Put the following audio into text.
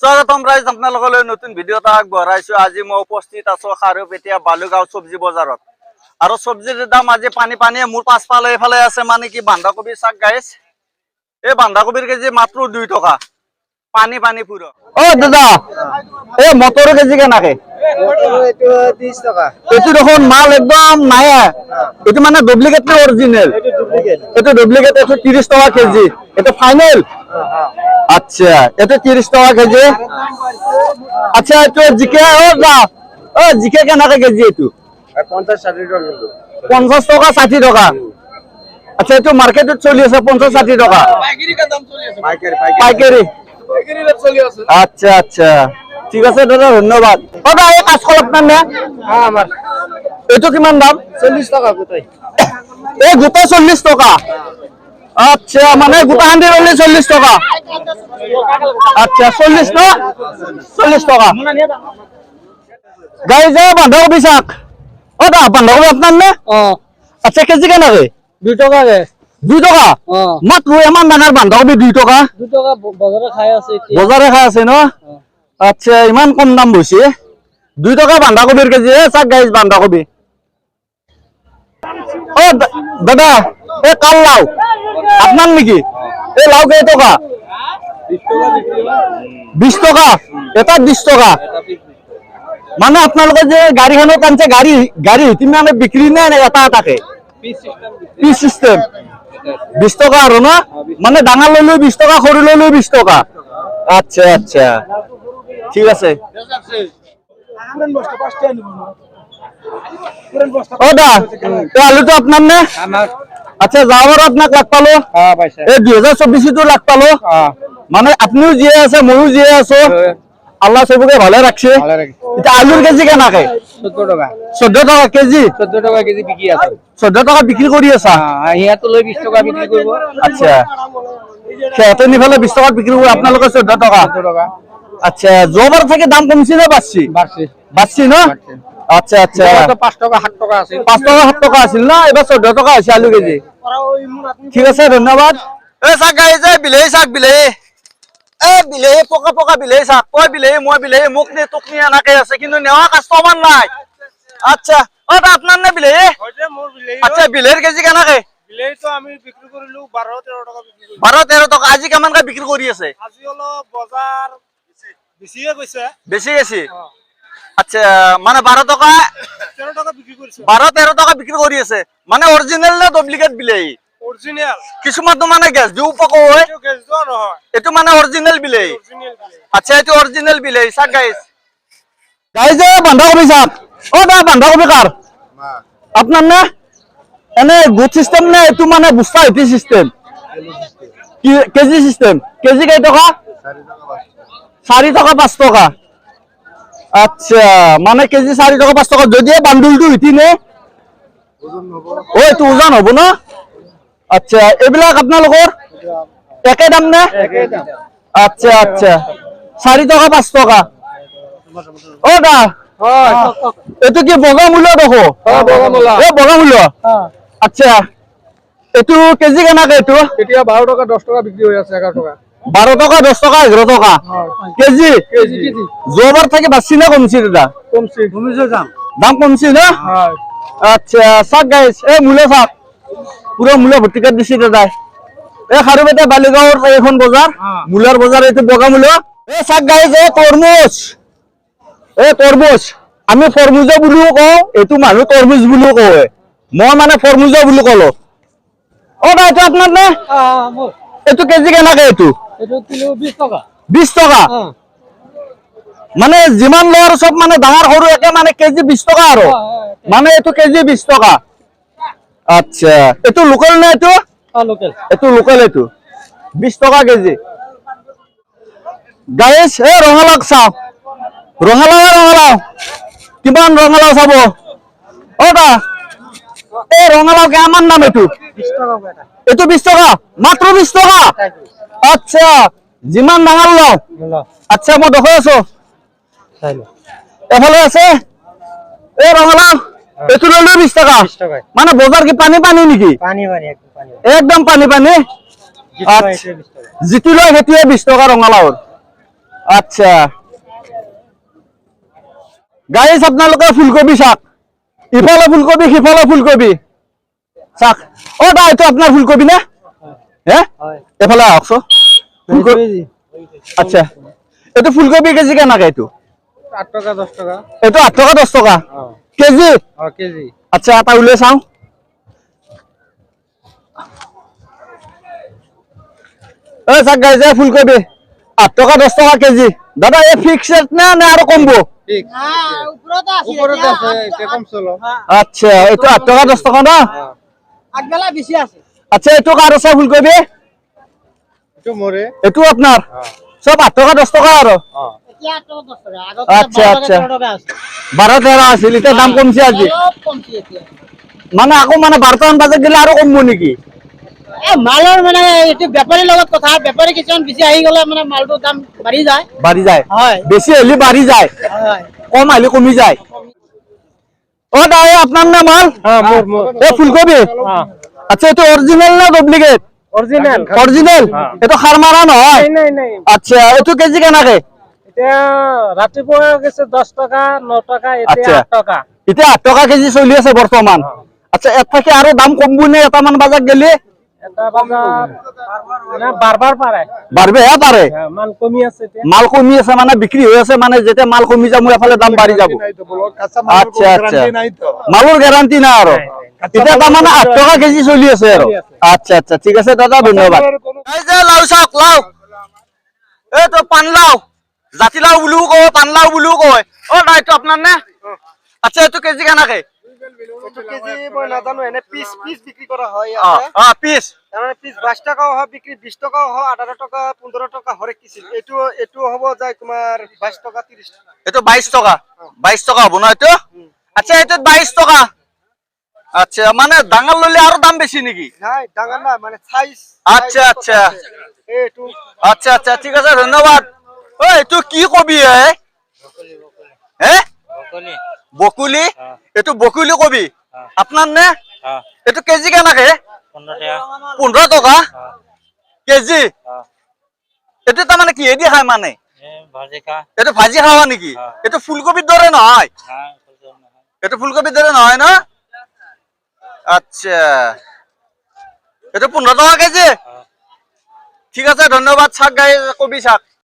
স্বাগতম ৰাইজ আপোনালোকলৈ নতুন ভিডিঅ' এটা আগবঢ়াইছো। আজি মই উপস্থিত আছো খাৰুপেটীয়া বালুগাঁও চব্জি বজাৰত। আৰু চব্জিৰ দাম আজি পানীয়ে মোৰ পাছফালে এইফালে আছে মানে কি বন্ধাকবি চাক গাইছ। এই বন্ধাকবিৰ কেজি মাত্ৰ 2 টকা। পানী পুৰো। ও দাদা এই মটৰ কেজি কেনাকে? এইটো 30 টাকা। এইটো দেখোন মাল একদম নাই। এইটো মানে ডুপ্লিকেট না অৰিজিনেল? এইটো ডুপ্লিকেট। এইটো 30 টাকা কেজি। এইটো ফাইনেল? আচ্ছা, এটা 30 টাকা কেজি। আচ্ছা, তো জিকে জিকে কেনাকে কেজি? এইটো 50-60 টাকা কিলো। 50 টাকা 60 টাকা। আচ্ছা, এইটো মার্কেটত চলি আছে 50-60 টাকা পাইকারি দাম চলি আছে। পাইকারি রেট চলি আছে। আচ্ছা ঠিক আছে দাদা, ধন্যবাদ। দাদা এই কাঁচকল আপনার না? হ্যাঁ আমার। এইটো কিমান দাম? 40 টাকা গোটাই। এই গোটা 40 টাকা। আচ্ছা, মানে গোটা হান্ডি হলে 40 টাকা। আচ্ছা 40 না 40 টাকা। গাই যা বন্ধাকবি শাক। ও দা বন্ধাকবি আপনার না? আচ্ছা, কেজি কেনাকে? 2 টাকা রে। 2 টাকা? মাত্র এমন ডাঙৰ বন্ধাকবি 2 টাকা? 2 টাকা বাজারে খাই আছে এতিয়া। বজারে খাই আছে ন? আচ্ছা, ইমান কম দাম বইছে। 2 টাকা বন্ধাকবির কেজি। চাক গাইজ বন্ধাকবি। ও দাদা এই কাল লাউ আপনার নাকি? এই লাউ কেই টাকা? 20 টাকা। এটা 20 টাকা। মানে আপনাদের যে গাড়িখানো টানছে গাড়ি তুমি মানে বিক্রি নেই এটা থাকে পিস সিস্টেম 20 টাকা আর না? মানে ডাঙর লইলেও 20 টাকা, সরু লইলেও 20 টাকা। আচ্ছা ঠিক আছে। ও দা আলু তো আপনার না? আচ্ছা, যাওয়ার আপনার লাগ পালো। এই 2024 তো লাগ পালো। মানে আপনিও জিয়ে আছে ময়ও জিয়ে আছো। আল্লাহ সবকে ভালো রাখছে। এটা আলুর কেজি কেনাকে? 14 টাকা। 14 টাকা কেজি? 14 টাকা কেজি বিক্রি আছে। 14 টাকা বিক্রি করি আছা? ইয়া তো লই 20 টাকা বিক্রি করব। আচ্ছা, খেতে নিফালে 20 টাকা বিক্রি করব, আপনাদের 14 টাকা। 14 টাকা। আচ্ছা, জবার থেকে দাম কমছে না বাড়ছে? বাড়ছে না? আচ্ছা 5 টাকা 7 টাকা আছে। 5 টাকা 7 টাকা আছিল না? এবার 14 টাকা আছে আলু কেজি। ঠিক আছে, ধন্যবাদ। এই শাক গাই যে বিলাহী শাক, বিলাহী বিলাহী পকা বিলাহী শাক। তই বিলাহী মই বিলাহী, মোক নি তোক নি এনাকে আছে, কিন্তু নেওয়া কাস্টমার নাই। আচ্ছা, ওটা আপনার না বিলাহী? আচ্ছা, বিলাহীর কেজি কেনাকে? বিলাহী তো আমি বিক্রি করিলো 12-13 টাকা বিক্রি করি। 12-13 টাকা। আজি কেমনকে বিক্রি কৰি আছে? আজি হলো বাজার বেশিয়ে গৈছে। বেশি গেছি? আচ্ছা, মানে 12 টাকা 13 টাকা বিক্রি কৰিছে। 12-13 টাকা বিক্রি কৰি আছে। মানে অরিজিনাল না ডুপ্লিকেট বিলাহী? অরিজিনাল। কিছুমান তো মানে গ্যাস দিও পকো হয়। এটো গেছ দো নহয়। এটো মানে অরিজিনাল বিলাহী। অরিজিনাল বিলাহী। আচ্ছা, এটো অরিজিনাল বিলাহী শাক গাইস। গাইস এ বন্ধাকবি শাক। ও দা বন্ধাকবি কার? আপনার না? এনে গুড সিস্টেম না এটো মানে বুস্তা হইতি সিস্টেম? কি কেজি সিস্টেম? কেজি কয় টাকা? 4 টাকা 5 টাকা। আচ্ছা, মানে কেজি 4 টাকা 5 টাকা। যদি বান্ডুলটো হইতি নে ওজন হবো। ও এটো ওজন হবো না? আচ্ছা, এবিলাক আপনালোকৰ একে দাম না? একে দাম। আচ্ছা 4 টাকা 5 টাকা। ও দা হয়। এটো কি বগা মূল্য দেখো? হ্যাঁ বগা মূলা। এ বগা মূল্য? হ্যাঁ। আচ্ছা, এটো কেজি কেনাকে? এটো এতিয়া 12 টাকা 10 টাকা বিক্রি হৈ আছে 11 টাকা। 12 টাকা 10 টাকা 11 টাকা কেজি। কেজি। জোবার থেকে বাড়ছি না কমছি দাদা? কমিছে দাম। দাম কমছি না? হয়। আচ্ছা, শাক গাইস এই মূলা শাক পুরো মূলা ভর্তি করে দিছি দাদা। এই খাৰুপেটীয়া বালিগাঁওৰ এখন বজাৰ, মূলাৰ বজাৰ। এইটো বগা মূলা। এই শাক গাইস এই তৰমুজ। আমি ফৰমুজা বুলিও কওঁ, এইটো মানুহ তৰমুজ বুলিও কয়। মই মানে ফৰমুজা বুলি কলো। ও দা এটা আপনার না? এইটো কেজি কেনাকে? এইটো কিলো 20 টাকা। 20 টাকা? মানে যিমান লয় সব মানে ডাঙৰ সৰু একে, মানে কেজি 20 টাকা আৰু মানে এইটো কেজি 20 টাকা। আচ্ছা, এইটো লোকেল না? এইটো লোকেল। এইটো লোকেল। এইটো 20 টাকা কেজি। গাইস এই ৰঙালাও চাও। ৰঙালাও কিমান ৰঙালাও চাব? ও দা এই ৰঙালাও কেমন দাম? এইটো 20 টাকা এটা। এইটো 20 টাকা মাত্র? 20 টাকা? আচ্ছা, যিমান ডাঙৰ লও। আচ্ছা, মই দেখাই আছো। এফালে আছে এই ৰঙালাও। এইটো লইলো 20 টাকা। মানে বজাৰ কি পানী নেকি? পানী একদম পানী। যিটো লয় সেইটোৱে 20 টাকা ৰঙালাওৰ। আচ্ছা গাইজ আপোনালোকে ফুলকবি চাওক ইফালে ফুলকবি সিফালে ফুলকবি চাওক অ দা এইটো আপোনাৰ ফুলকবি না হে এফালে আহকচোন ফুলকবি আচ্ছা এইটো ফুলকবি কেজি কেনেকে এইটো 8 টাকা 10 টাকা এইটো 8 টাকা 10 টাকা কেজি কেজি আচ্ছা এটা উলিয়াই চাওঁ এই চাওক গাইজ ফুলকবি 8 টাকা 10 টাকা কেজি দাদা এই ফিক্স রেট না না আৰু কমবো ঠিক উপরতে আছে এটা কম চলো আচ্ছা এইটো 8 টাকা 10 টাকা না আগবেলা বেশি আছে আচ্ছা এইটো কার আছে ফুলকবি এটা মরে এইটো আপনার সব 8 টাকা 10 টাকা আৰু এতিয়া 8 টাকা 10 টাকা আগত আচ্ছা আচ্ছা 12 টাকা আছে 12 13 আছিল এতিয়া দাম কমছে আজি অলপ কমছি এতিয়া মানে আকৌ মানে 12 মান বাজে গেলে আৰু কমবো নেকি মালৰ মানে এটো বেপাৰীৰ লগত কথা বেপাৰী কিছুমান বেছি আহি গলে মানে মালটো দাম বাঢ়ি যায় বাঢ়ি যায় হয় বেছি হলি বাঢ়ি যায় হয় কম হলি কমি যায় ও দাই আপনার না মাল হ্যাঁ মোর এ ফুলকবি আচ্ছা এটা অরিজিনাল না ডুপ্লিকেট অরিজিনাল অরিজিনাল এটা সার মারা নহয় নাই নাই আচ্ছা এটো কেজি কেনাকে এটা রাতিপুৱা গেছে 10 টাকা 9 টাকা আচ্ছা। এতিয়া 8 টাকা এটা 8 টাকা কেজি চলি আছে বর্তমান আচ্ছা এর থেকে আরো দাম কমবো নে এটা মান বাজার গেলে এটা বাজার না বারবার পারে বাড়বে হ্যাঁ পারে মাল কমি আছে এতিয়া মাল কমি আছে মানে বিক্রি হয়ে আছে মানে যেতে মাল কমি যাবো এফালে দাম বাড়ি যাব আচ্ছা আচ্ছা মালুর গ্যারান্টি না আরো এটা তার মানে 8 টাকা কেজি চলি আছে আরো আচ্ছা আচ্ছা ঠিক আছে দাদা ধন্যবাদ এই যে লাউ শাক লাউ এই তো পানলাউ জাতিলাউ বুলিও কয় পানলাউ বুলিও কয় ও না এটা আপনার না আচ্ছা এটো কেজি কেনাকে কেজি মই নাজানো এনে পিস পিস বিক্রি করা হয় পিস তারমানে পিস 22 টাকাও হয় বিক্রি 20 টাকাও হয় 18 টাকা 15 টাকা হরেক কিছু এটু এটু হবো যায় তোমার 22 টাকা 30 টাকা এটো 22 টাকা 22 টাকা হবো না এটো আচ্ছা এটো 22 টাকা আচ্ছা মানে ডাঙর লইলে আরো দাম বেশি নাকি নাই ডাঙর না মানে সাইজ আচ্ছা আচ্ছা এটু আচ্ছা আচ্ছা ঠিক আছে ধন্যবাদ ও এটো কি কবি হে বকুলি এটো বকুলি কবি আপনার নে এটো কেজি কেনাকে 15 টাকা কেজি এটো তার মানে কি এদি খায় মানে এটো ভাজি খাওয়া নাকি এটো ফুলকবির দরে নহয় এটো ফুলকবির দরে নহয় না আচ্ছা এটা 15 টাকা কেজি ঠিক আছে ধন্যবাদ শাক গাই কবি শাক